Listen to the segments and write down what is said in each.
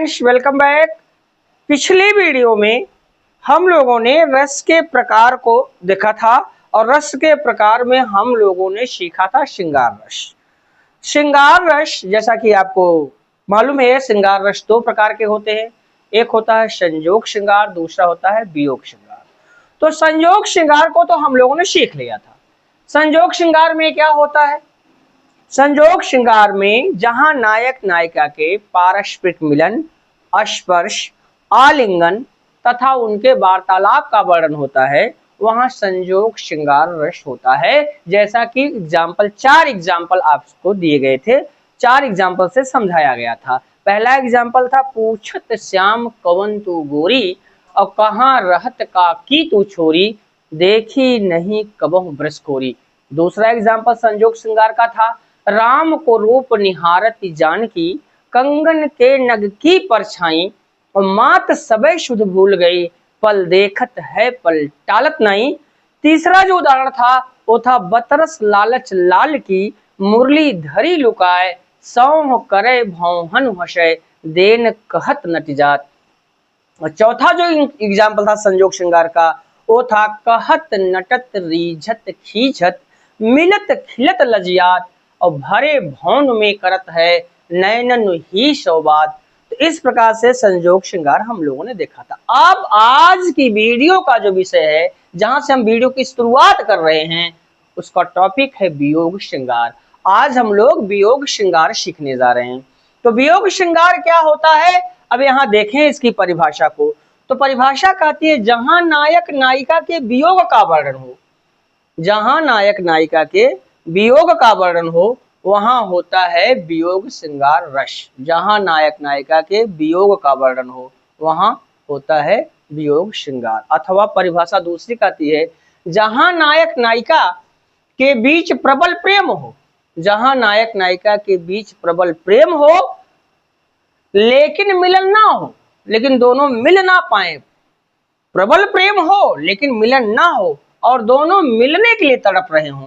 Friends, welcome back. पिछली video में हम लोगों ने रस के प्रकार को देखा था और रस के प्रकार में हम लोगों ने सीखा था श्रृंगार रस। श्रृंगार रस जैसा कि आपको मालूम है, श्रृंगार रस दो प्रकार के होते हैं। एक होता है संयोग श्रृंगार, दूसरा होता है वियोग श्रृंगार। तो संयोग श्रृंगार को तो हम लोगों ने सीख लिया था। संयोग श्रृंगार में क्या होता है? संयोग श्रृंगार में जहां नायक नायिका के पारस्परिक मिलन, स्पर्श, आलिंगन तथा उनके वार्तालाप का वर्णन होता है, वहां संयोग श्रृंगार रस होता है। जैसा कि चार एग्जाम्पल आपको दिए गए थे, चार एग्जाम्पल से समझाया गया था। पहला एग्जाम्पल था पूछत श्याम कवन तू गोरी, और कहाँ रहत का की तू छोरी, देखी नहीं कबहु ब्रसकोरी। दूसरा एग्जाम्पल संयोग श्रृंगार का था राम को रूप निहारत जानकी, कंगन के नग की परछाई, और मात सबे शुद्ध भूल गई, पल देखत है पल टालत नहीं। तीसरा जो उदाहरण था वो था बतरस लालच लाल की, मुरली धरी लुकाए, सौह करे भौहन हसय, देन कहत नटजात। और चौथा जो एग्जाम्पल था संयोग श्रृंगार का वो था कहत नटत रीझत खींचत, मिलत खिलत लजियात, और भरे भौन में करत है नयनन ही सौबात। तो इस प्रकार से संयोग श्रृंगार हम लोगों ने देखा था। अब आज की वीडियो का जो विषय है, जहां से हम वीडियो की शुरुआत कर रहे हैं, उसका टॉपिक है वियोग श्रृंगार। आज हम लोग वियोग श्रृंगार सीखने जा रहे हैं। तो वियोग श्रृंगार क्या होता है, अब यहाँ देखें इसकी परिभाषा को। तो परिभाषा कहती है जहां नायक नायिका के वियोग का वर्णन हो, जहां नायक नायिका के वियोग का वर्णन हो, वहां होता है वियोग श्रृंगार रस। जहां नायक नायिका के वियोग का वर्णन हो, वहां होता है वियोग श्रृंगार। अथवा परिभाषा दूसरी कहती है जहां नायक नायिका के बीच प्रबल प्रेम हो, जहां नायक नायिका के बीच प्रबल प्रेम हो लेकिन मिलन ना हो, लेकिन दोनों मिल ना पाए। प्रबल प्रेम हो लेकिन मिलन ना हो, और दोनों मिलने के लिए तड़प रहे हों,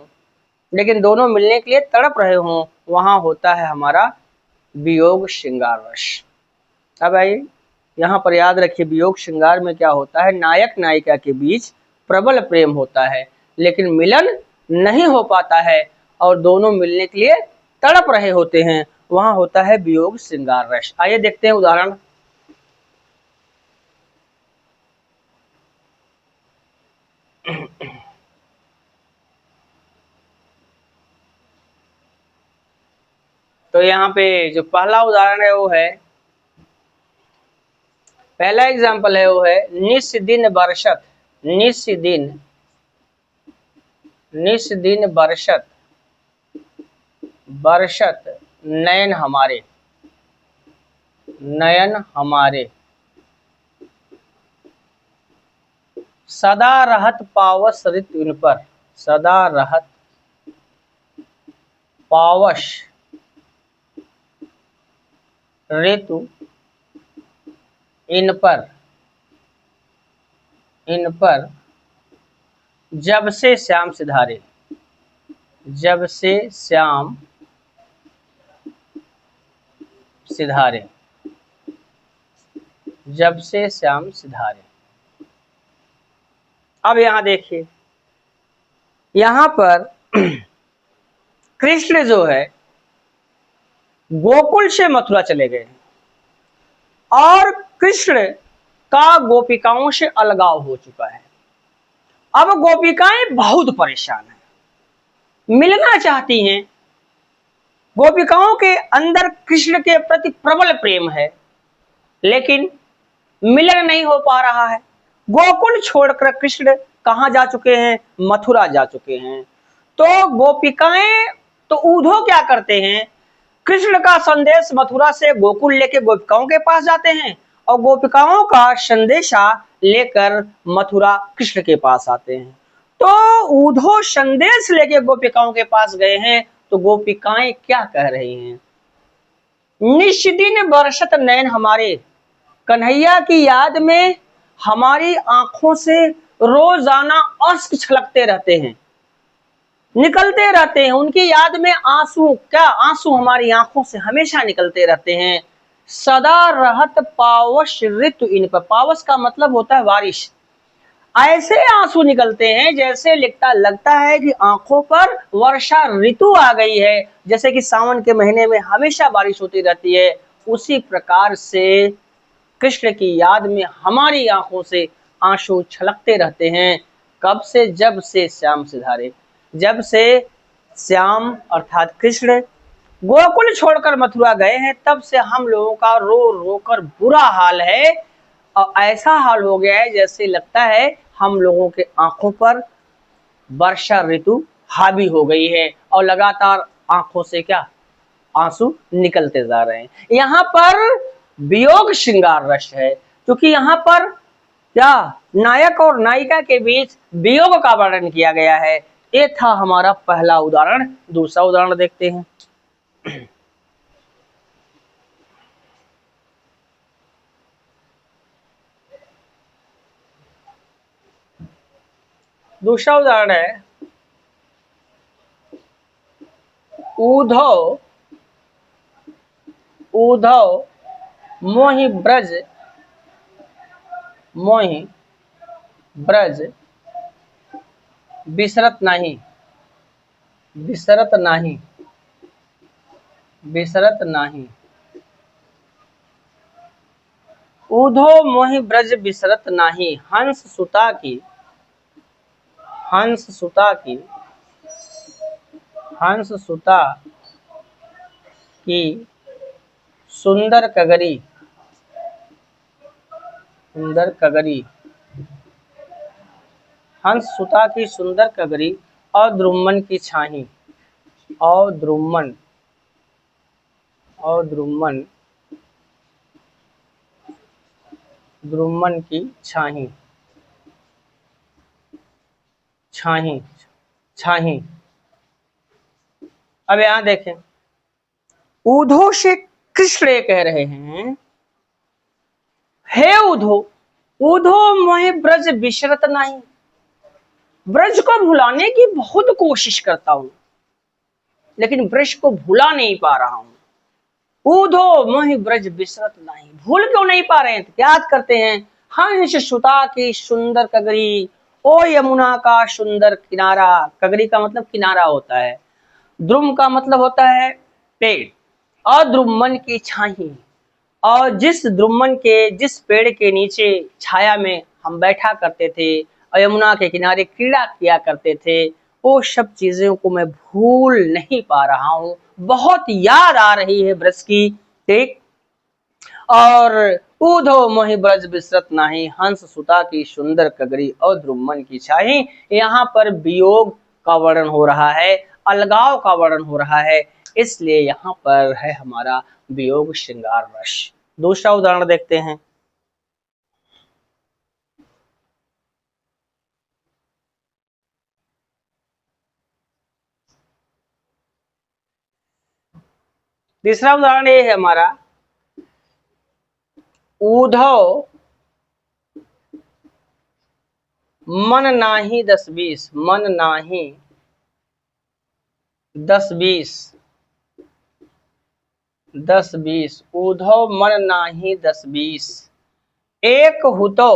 लेकिन दोनों मिलने के लिए तड़प रहे हों, वहां होता है हमारा वियोग श्रृंगार रस। अब आइए यहाँ पर याद रखिए, वियोग श्रृंगार में क्या होता है, नायक नायिका के बीच प्रबल प्रेम होता है लेकिन मिलन नहीं हो पाता है, और दोनों मिलने के लिए तड़प रहे होते हैं, वहां होता है वियोग श्रृंगार रस। आइए देखते हैं उदाहरण। तो यहाँ पे जो पहला उदाहरण है वो है, पहला एग्जाम्पल है वो है निस दिन बरसत, निस दिन बरसत, बरसत नयन हमारे, नयन हमारे, सदा रहत पावस ऋतु इन पर, सदा रहत पावस ऋतु इन पर, इन पर, जब से श्याम सिधारे, जब से श्याम सिधारे, जब से श्याम सिधारे। अब यहां देखिए, यहां पर कृष्ण जो है गोकुल से मथुरा चले गए और कृष्ण का गोपिकाओं से अलगाव हो चुका है। अब गोपिकाएं बहुत परेशान हैं, मिलना चाहती हैं। गोपिकाओं के अंदर कृष्ण के प्रति प्रबल प्रेम है लेकिन मिलन नहीं हो पा रहा है। गोकुल छोड़कर कृष्ण कहां जा चुके हैं, मथुरा जा चुके हैं। तो गोपिकाएं, तो उद्धव क्या करते हैं, कृष्ण का संदेश मथुरा से गोकुल लेके गोपिकाओं के पास जाते हैं, और गोपिकाओं का संदेशा लेकर मथुरा कृष्ण के पास आते हैं। तो उद्धव संदेश लेके गोपिकाओं के पास गए हैं, तो गोपिकाएं क्या कह रही हैं, निश्चिदिन बरसत नयन हमारे, कन्हैया की याद में हमारी आंखों से रोजाना अश्क छलकते रहते हैं, निकलते रहते हैं। उनकी याद में आंसू, क्या आंसू हमारी आंखों से हमेशा निकलते रहते हैं। सदा रहत पावस ऋतु इन पर। पावस का मतलब होता है बारिश। ऐसे आंसू निकलते हैं जैसे लगता है कि आंखों पर वर्षा ऋतु आ गई है, जैसे कि सावन के महीने में हमेशा बारिश होती रहती है। उसी प्रकार से कृष्ण की याद में हमारी आंखों से आंसू छलकते रहते हैं। कब से? जब से श्याम सिधारे, जब से श्याम अर्थात कृष्ण गोकुल छोड़कर मथुरा गए हैं, तब से हम लोगों का रो रो कर बुरा हाल है। और ऐसा हाल हो गया है जैसे लगता है हम लोगों के आंखों पर वर्षा ऋतु हावी हो गई है और लगातार आंखों से क्या आंसू निकलते जा रहे हैं। यहाँ पर वियोग श्रृंगार रस है, क्योंकि यहाँ पर क्या नायक और नायिका के बीच वियोग का वर्णन किया गया है। ये था हमारा पहला उदाहरण। दूसरा उदाहरण देखते हैं। दूसरा उदाहरण है उद्धव उद्धव मोहि ब्रज बिसरत नहीं उद्धव मोहि ब्रज बिसरत नहीं। हंस सुता की सुंदर कगरी हंस सुता की सुंदर कगरी और द्रुमन की छाही और द्रुमन की छाही अब यहां देखें, उद्धव से कृष्ण ये कह रहे हैं, हे उद्धव मोहि ब्रज बिसरत नहीं। ब्रज को भुलाने की बहुत कोशिश करता हूं, लेकिन ब्रज को भुला नहीं पा रहा हूं। उद्धव मोहि ब्रज बिसरत नहीं, भूल क्यों नहीं पा रहे हैं? याद करते हैं। हंस सुता की सुंदर कगरी, ओ यमुना का सुंदर किनारा। कगरी का मतलब किनारा होता है, द्रुम का मतलब होता है पेड़, और द्रुमन की छाही, और जिस पेड़ के नीचे छाया में हम बैठा करते थे और यमुना के किनारे क्रीड़ा किया करते थे, वो सब चीजों को मैं भूल नहीं पा रहा हूँ। बहुत याद आ रही है ब्रज की। ठीक। और उद्धव मोहि ब्रज बिसरत नाही, हंस सुता की सुंदर कगरी और द्रुमन की छाही। यहाँ पर वियोग का वर्णन हो रहा है, अलगाव का वर्णन हो रहा है, इसलिए यहाँ पर है हमारा वियोग श्रृंगार रस। दूसरा उदाहरण देखते हैं। तीसरा उदाहरण ये है हमारा, उद्धव मन नाही 10-20, मन नाही 10-20, उद्धव मन नाही 10-20। एक हुतो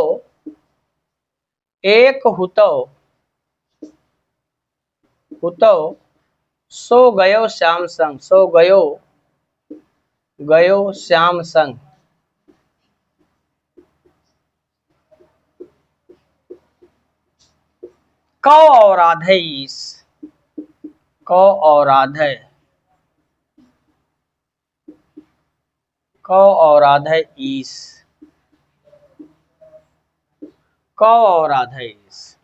सो गयो श्याम संग, सो गयो श्याम संग। कौ और आधईस, कौ और आधे ईस, कौ और आधे ईस।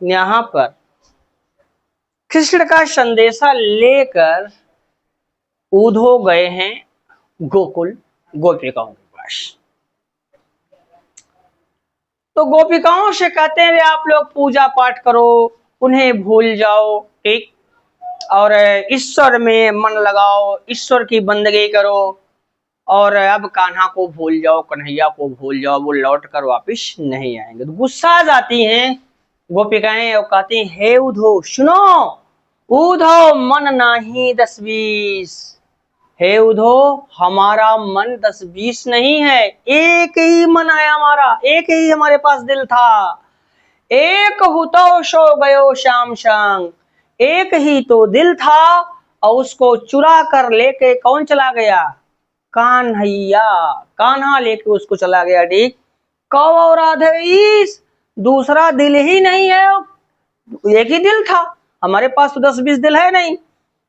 यहाँ पर कृष्ण का संदेशा लेकर उद्धव गए हैं गोकुल गोपिकाओं के पास। तो गोपिकाओं से कहते हैं आप लोग पूजा पाठ करो, उन्हें भूल जाओ। ठीक। और ईश्वर में मन लगाओ, ईश्वर की बंदगी करो, और अब कान्हा को भूल जाओ, कन्हैया को भूल जाओ, वो लौट कर वापिस नहीं आएंगे। तो गुस्सा आ जाती हैं गोपिकाएं और कहती हैं, हे उद्धव सुनो, उद्धव मन नाही 10-20, हे उधो हमारा मन 10-20 नहीं है, एक ही मन है हमारा, एक ही हमारे पास दिल था। एक हुतो सो गयो श्याम संग, एक ही तो दिल था और उसको चुरा कर लेके कौन चला गया? कान्हैया, कान्हा लेके उसको चला गया। ठीक, कौ और राधे ईस, दूसरा दिल ही नहीं है, एक ही दिल था। हमारे पास तो 10-20 दिल है नहीं,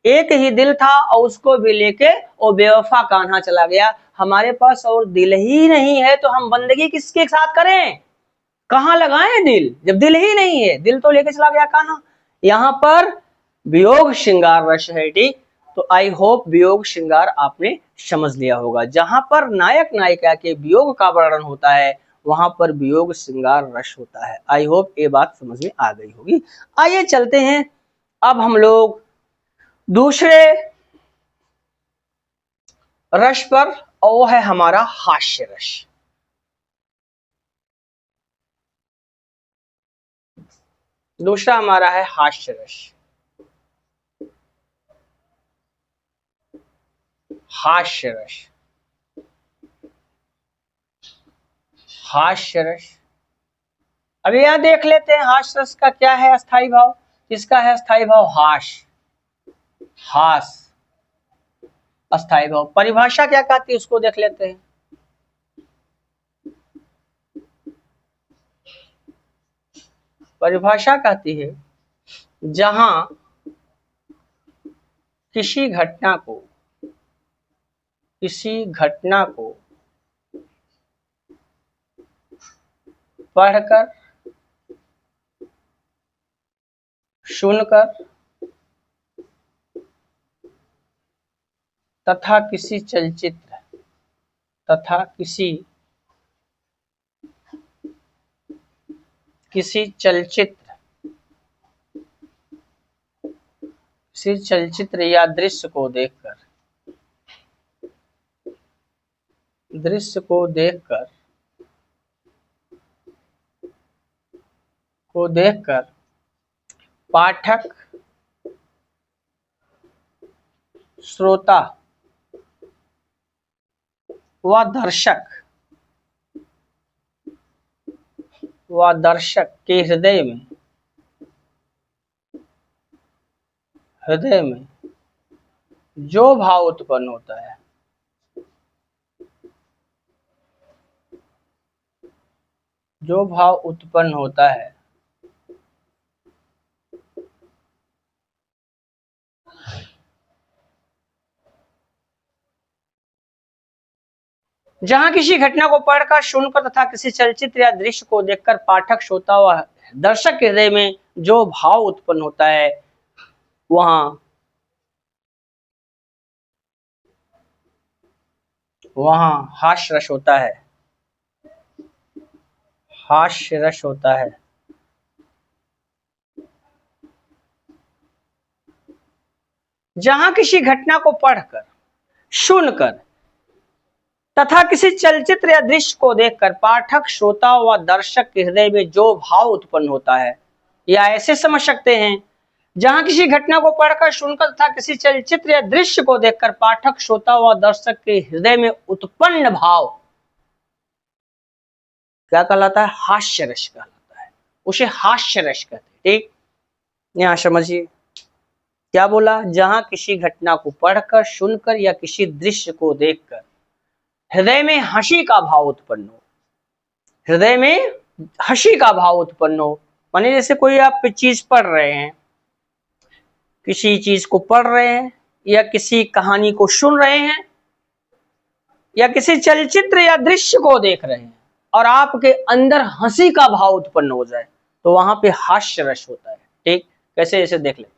एक ही दिल था और उसको भी लेके वो बेवफा कान्हा चला गया। हमारे पास और दिल ही नहीं है तो हम बंदगी किसके साथ करें? कहाँ लगाएं दिल जब दिल ही नहीं है? दिल तो लेके चला गया कान्हा। यहाँ पर वियोग श्रृंगार रस है। ठीक, तो आई होप वियोग श्रृंगार आपने समझ लिया होगा। जहां पर नायक नायिका के वियोग का वर्णन होता है वहां पर वियोग श्रृंगार रस होता है। आई होप ये बात समझ में आ गई होगी। आइए चलते हैं अब हम लोग दूसरे रस पर, और वो है हमारा हास्य रस। दूसरा हमारा है हास्य रस। हास्य रस, हास्य रस। अब यहां देख लेते हैं हास्य रस का क्या है अस्थाई भाव। इसका है अस्थाई भाव हास, हास अस्थाई भाव। परिभाषा क्या कहती है उसको देख लेते हैं। परिभाषा कहती है जहां किसी घटना को पढ़कर, सुनकर तथा किसी चलचित्र या दृश्य को देखकर पाठक, श्रोता व दर्शक के हृदय में जो भाव उत्पन्न होता है, जहां किसी घटना को पढ़कर, सुनकर तथा किसी चलचित्र या दृश्य को देखकर पाठक, श्रोता व दर्शक के हृदय में जो भाव उत्पन्न होता है वहां हास्य रस होता है। हास्य रस होता है। जहां किसी घटना को पढ़कर, सुनकर तथा किसी चलचित्र या दृश्य को देखकर पाठक, श्रोता व दर्शक के हृदय में जो भाव उत्पन्न होता है, या ऐसे समझ सकते हैं जहां किसी घटना को पढ़कर, सुनकर तथा किसी चलचित्र या दृश्य को देखकर पाठक, श्रोता व दर्शक के हृदय में उत्पन्न भाव क्या कहलाता है? हास्य रस कहलाता है। उसे हास्य रस कहते हैं। ठीक, यहां समझिए क्या बोला? जहां किसी घटना को पढ़कर, सुनकर या किसी दृश्य को देखकर हृदय में हंसी का भाव उत्पन्न हो, माने जैसे कोई आप चीज पढ़ रहे हैं, किसी चीज को पढ़ रहे हैं या किसी कहानी को सुन रहे हैं या किसी चलचित्र या दृश्य को देख रहे हैं और आपके अंदर हंसी का भाव उत्पन्न हो जाए तो वहां पे हास्य रस होता है। ठीक, कैसे ऐसे देख लेते हैं।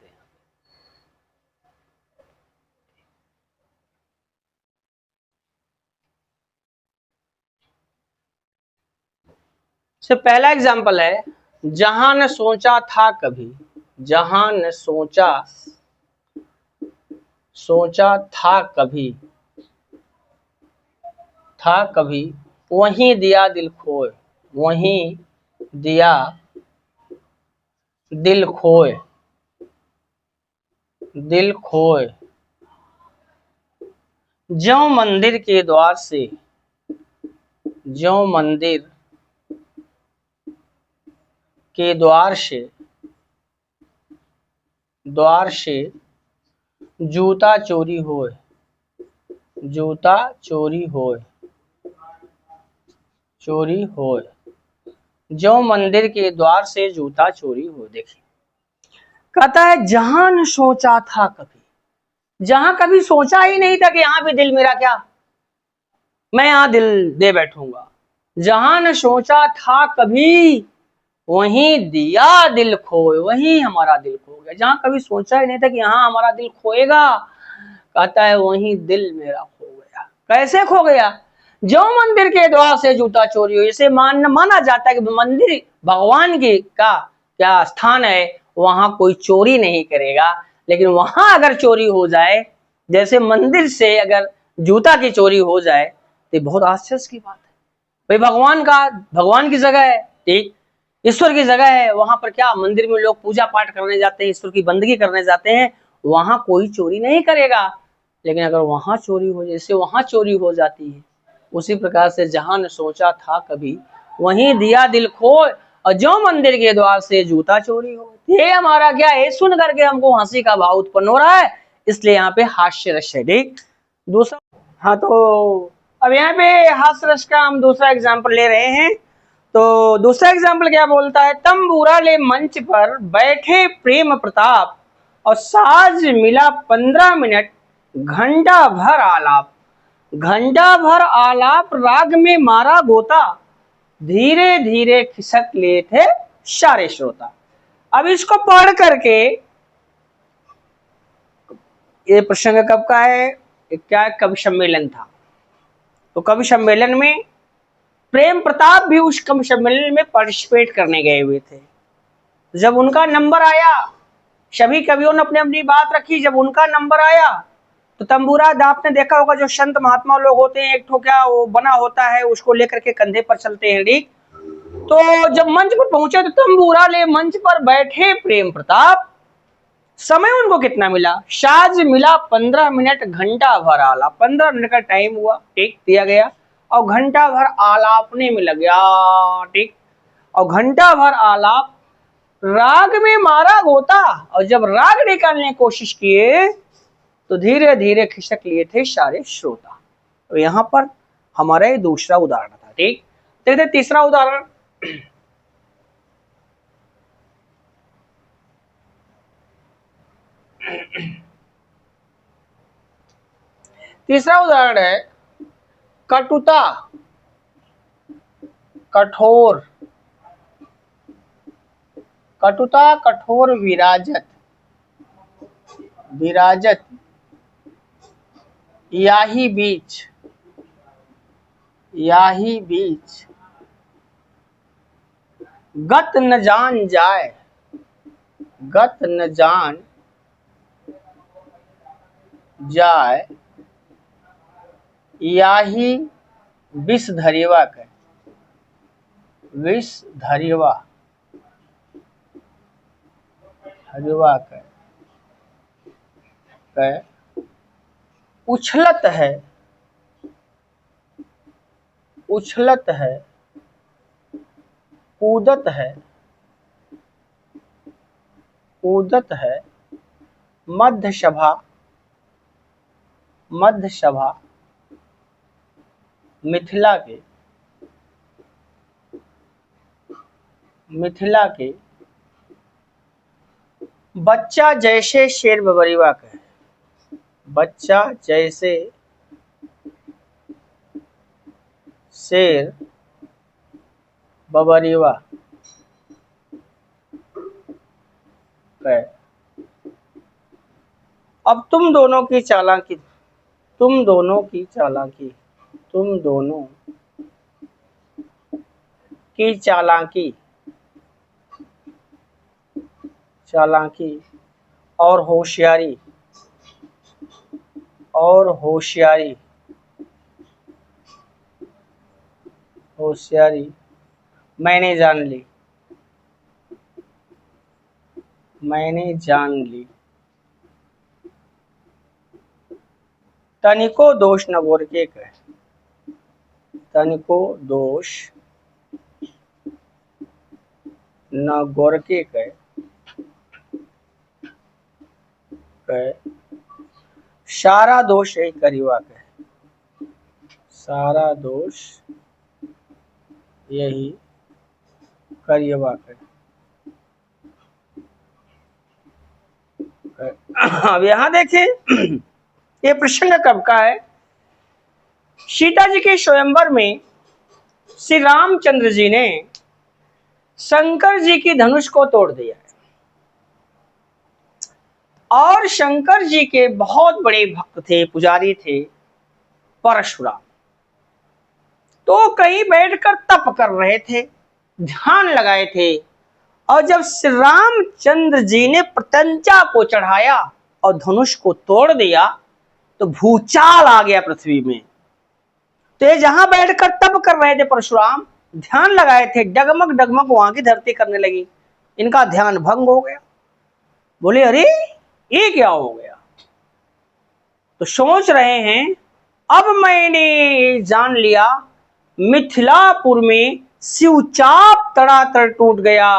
से पहला एग्जाम्पल है, जहां न सोचा था कभी, जहां न सोचा था कभी वहीं दिया दिल खोए, वहीं दिया दिल खोए ज्यों मंदिर के द्वार से, ज्यों मंदिर के द्वार से, द्वार से जूता चोरी होए, जूता चोरी होए, चोरी होए, ज्यों मंदिर के द्वार से जूता चोरी हो। देखिए कहता है जहां न सोचा था कभी, जहां कभी सोचा ही नहीं था कि यहां भी दिल मेरा क्या, मैं यहां दिल दे बैठूंगा, जहां न सोचा था कभी वहीं दिया दिल खोए, वहीं हमारा दिल खो गया। जहां कभी सोचा ही नहीं था कि यहां हमारा दिल खोएगा, कहता है वहीं दिल मेरा खो गया। कैसे खो गया? जो मंदिर के द्वार से जूता चोरी हो। इसे माना जाता है कि मंदिर भगवान की का क्या स्थान है, वहां कोई चोरी नहीं करेगा। लेकिन वहां अगर चोरी हो जाए, जैसे मंदिर से अगर जूता की चोरी हो जाए, तो बहुत आश्चर्य की बात है। भाई भगवान की जगह है, ठीक, ईश्वर की जगह है, वहां पर क्या मंदिर में लोग पूजा पाठ करने जाते हैं, ईश्वर की बंदगी करने जाते हैं, वहां कोई चोरी नहीं करेगा। लेकिन अगर वहां चोरी हो, जैसे वहां चोरी हो जाती है, उसी प्रकार से जहां न सोचा था कभी वहीं दिया दिल खोए, और जो मंदिर के द्वार से जूता चोरी हो। ये हमारा क्या है, सुन करके हमको हंसी का भाव उत्पन्न हो रहा है, इसलिए यहाँ पे हास्य रस है। ठीक, दूसरा, हाँ तो अब यहाँ पे हास्य रस का हम दूसरा एग्जाम्पल ले रहे हैं। तो दूसरा एग्जाम्पल क्या बोलता है, तंबूरा ले मंच पर बैठे प्रेम प्रताप, और साज मिला 15 मिनट, घंटा भर आलाप, घंटा भर आलाप राग में मारा गोता, धीरे धीरे खिसक लिए थे सारे श्रोता। अब इसको पढ़ करके, ये प्रसंग कब का है, क्या कवि सम्मेलन था। तो कवि सम्मेलन में प्रेम प्रताप भी उस कवि सम्मेलन में पार्टिसिपेट करने गए हुए थे। जब उनका नंबर आया, सभी कवियों ने अपनी अपनी बात रखी, जब उनका नंबर आया तो तंबूरा, आपने देखा होगा जो संत महात्मा लोग होते हैं, एक ठो क्या वो बना होता है, उसको लेकर के कंधे पर चलते हैं। ठीक, तो जब मंच पर पहुंचे तो तंबूरा ले मंच पर बैठे प्रेम प्रताप, समय उनको कितना मिला, साज मिला 15 मिनट, घंटा भर आलाप, 15 मिनट का टाइम हुआ, ठीक, दिया गया, और घंटा भर आलापने में लग गया। ठीक, और घंटा भर आलाप राग में मारा गोता, और जब राग निकालने की कोशिश किए तो धीरे धीरे खिसक लिए थे सारे श्रोता। तो यहां पर हमारा ये दूसरा उदाहरण था। ठीक, देखते तीसरा उदाहरण। तीसरा उदाहरण है कटुता कठोर, कटुता कठोर विराजत, विराजत याही बीच, याही बीच गत न जान जाए, गत न जान जाए याही विष धरिवा के, विष धरिवा, धरिवा के उछलत है, उछलत है, कूदत है, कूदत है मध्य सभा, मध्य सभा मिथिला के, मिथिला के बच्चा जैसे शेर बबरीवा के, बच्चा जैसे शेर बबरीवा के। अब तुम दोनों की चालाकी, तुम दोनों की चालाकी, तुम दोनों की चालाकी, चालाकी और होशियारी, और होशियारी, होशियारी मैंने जान ली, मैंने जान ली। तनिको दोष न गोरके कहे, तनिको दोष न गोरके कहे, सारा दोष यही करिवा कहे, सारा दोष यही करिवा कहे। अब यहां देखें, ये प्रसंग कब का है? सीता जी के स्वयंवर में श्री रामचंद्र जी ने शंकर जी की धनुष को तोड़ दिया है, और शंकर जी के बहुत बड़े भक्त थे, पुजारी थे परशुराम। तो कहीं बैठकर तप कर रहे थे, ध्यान लगाए थे, और जब श्री रामचंद्र जी ने प्रत्यंचा को चढ़ाया और धनुष को तोड़ दिया तो भूचाल आ गया पृथ्वी में। तो ये जहां बैठकर तप कर रहे थे परशुराम, ध्यान लगाए थे, डगमग डगमग वहां की धरती करने लगी, इनका ध्यान भंग हो गया। बोले अरे ये क्या हो गया? तो सोच रहे हैं अब मैंने जान लिया, मिथिलापुर में शिवचाप तड़ातड़ टूट गया,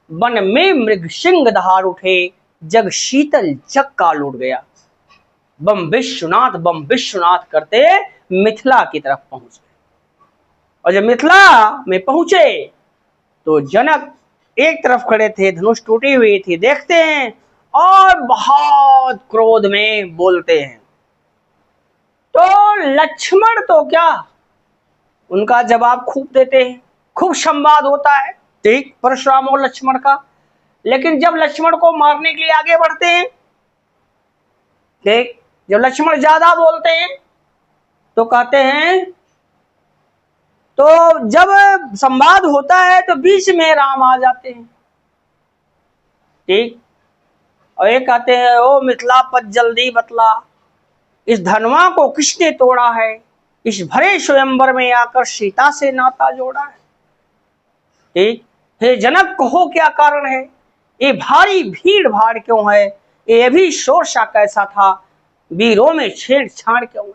वन में मृग सिंह दहाड़ उठे, जग शीतल जग का लूट गया। बम विश्वनाथ करते मिथिला की तरफ पहुंच गए। और जब मिथिला में पहुंचे तो जनक एक तरफ खड़े थे, धनुष टूटी हुई थी, देखते हैं और बहुत क्रोध में बोलते हैं। तो लक्ष्मण तो क्या, उनका जवाब खूब देते हैं, खूब संवाद होता है, ठीक, परशुराम और लक्ष्मण का। लेकिन जब लक्ष्मण को मारने के लिए आगे बढ़ते हैं, ठीक, जब लक्ष्मण ज्यादा बोलते हैं तो कहते हैं, तो जब संवाद होता है तो बीच में राम आ जाते हैं, ठीक, और ये कहते हैं ओ मिथिलापत जल्दी बतला, इस धनवा को किसने तोड़ा है, इस भरे स्वयंवर में आकर सीता से नाता जोड़ा है। ठीक, हे जनक कहो क्या कारण है, ये भारी भीड़ भाड़ क्यों है, ये भी शोरशा कैसा था, वीरों में छेड़छाड़ क्यों है।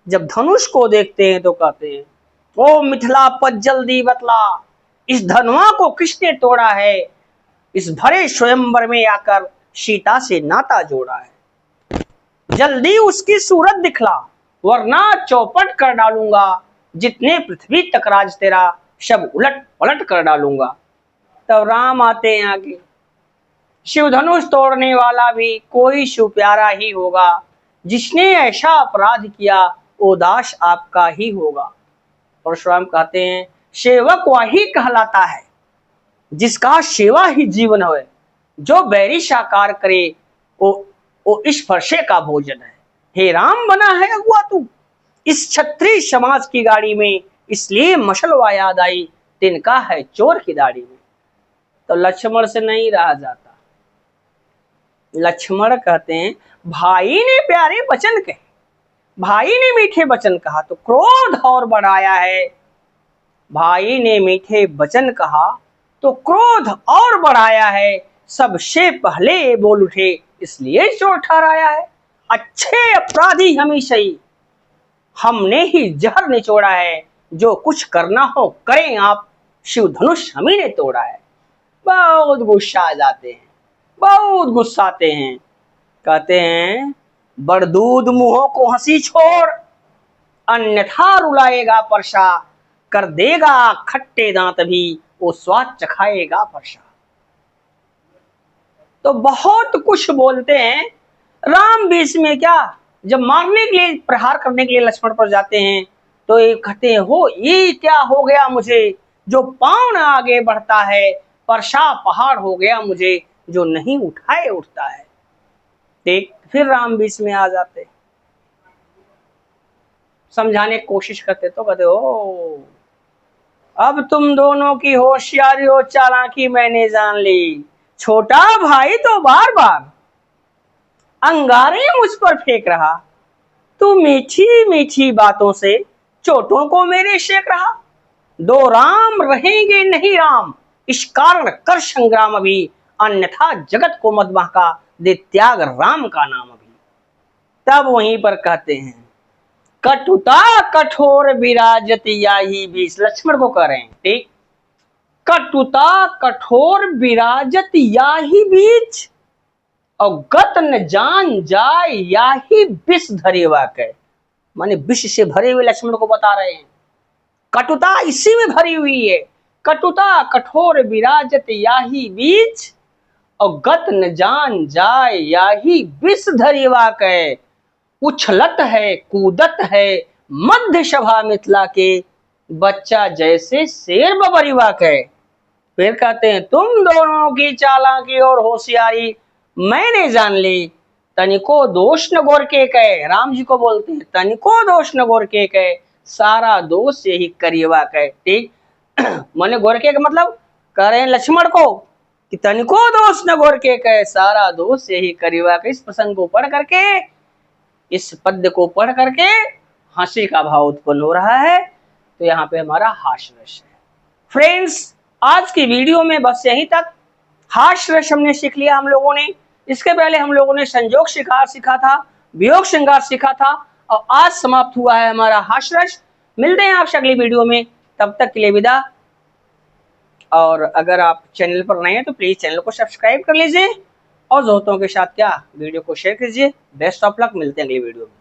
जब धनुष को देखते हैं तो कहते हैं ओ मिथिलापत जल्दी बतला, इस धनवा को किसने तोड़ा है, इस भरे स्वयंवर में आकर सीता से नाता जोड़ा है। जल्दी उसकी सूरत दिखला, वरना चौपट कर डालूंगा, जितने पृथ्वी तक राज तेरा सब उलट पलट कर डालूंगा। तब राम आते हैं आगे, शिव धनुष तोड़ने वाला भी कोई शिव प्यारा ही होगा, जिसने ऐसा अपराध किया वो दास आपका ही होगा। परशुराम कहते हैं सेवक वही कहलाता है जिसका सेवा ही जीवन है, जो बैरी साकार करे वो इस फरसे का भोजन है। हे राम बना है अगुआ तू इस क्षत्रिय समाज की गाड़ी में, इसलिए मशलवा याद आई, तिनका है चोर की दाढ़ी में। तो लक्ष्मण से नहीं रहा जाता। लक्ष्मण कहते हैं भाई ने प्यारे वचन कहे, भाई ने मीठे वचन कहा तो क्रोध और बढ़ाया है, भाई ने मीठे वचन कहा तो क्रोध और बढ़ाया है, सबसे पहले बोल उठे इसलिए चोर ठहराया है। अच्छे अपराधी हम ही सही, हमने ही जहर निचोड़ा है, जो कुछ करना हो करें आप, शिव धनुष हम ही ने तोड़ा है। बहुत गुस्सा आ जाते हैं, बहुत गुस्साते हैं, कहते हैं बड़दूध मुंहों को हंसी छोड़, अन्यथा रुलाएगा परसा, कर देगा खट्टे दांत भी वो स्वाद चखाएगा परसा। तो बहुत कुछ बोलते हैं। राम बीच में क्या, जब मारने के लिए प्रहार करने के लिए लक्ष्मण पर जाते हैं तो ये कहते हैं हो ये क्या हो गया मुझे, जो पाँव न आगे बढ़ता है, परसा पहाड़ हो गया मुझे, जो नहीं उठाए उठता है। देख फिर राम बीच में आ जाते, समझाने की कोशिश करते तो कहते हो अब तुम दोनों की होशियारी और चालाकी मैंने जान ली, छोटा भाई तो बार बार अंगारे मुझ पर फेंक रहा, तू मीठी मीठी बातों से चोटों को मेरे शेक रहा। दो राम रहेंगे नहीं राम, इस कारण कर संग्राम अभी, अन्यथा जगत को मत बहका, दे त्याग राम का नाम अभी। तब वहीं पर कहते हैं कटुता कठोर विराजत याही बीच, लक्ष्मण को कह रहे हैं, ठीक। कटुता कठोर विराजत याही बीच, और गत न जान जाए याही विष धरे वाकय। माने विष से भरे हुए लक्ष्मण को बता रहे हैं, कटुता इसी में भरी हुई है। कटुता कठोर विराजत याही बीच, और गत न जान जाए याही विष धरे वाकय। उछलत है कूदत है मध्य सभा मिथिला के, बच्चा जैसे शेर बबरी वाकय। फिर कहते हैं, तुम दोनों की चालाकी और होशियारी मैंने जान ली, तनिको दोष न गोर के कहे। राम जी को बोलते हैं, तनिको दोष न गोर के कहे, सारा दोष यही करिएवा कहे, ठीक। माने गोर के मतलब कह रहे हैं लक्ष्मण को कि तनिको दोष न गोर के कहे, सारा दोष यही करिएवा कहे। इस प्रसंग को पढ़ करके, इस पद्य को पढ़ करके हंसी का भाव उत्पन्न हो रहा है, तो यहाँ पे हमारा हास्य रस है। फ्रेंड्स, आज की वीडियो में बस यहीं तक। हास्य रस हमने सीख लिया हम लोगों ने। इसके पहले हम लोगों ने संजोग श्रृंगार सीखा था, वियोग श्रृंगार सीखा था, और आज समाप्त हुआ है हमारा हास्य रस। मिलते हैं आपसे अगली वीडियो में, तब तक के लिए विदा। और अगर आप चैनल पर नए हैं तो प्लीज चैनल को सब्सक्राइब कर लीजिए, और दोस्तों के साथ क्या वीडियो को शेयर कीजिए। बेस्ट ऑफ लक, मिलते हैं अगली वीडियो में।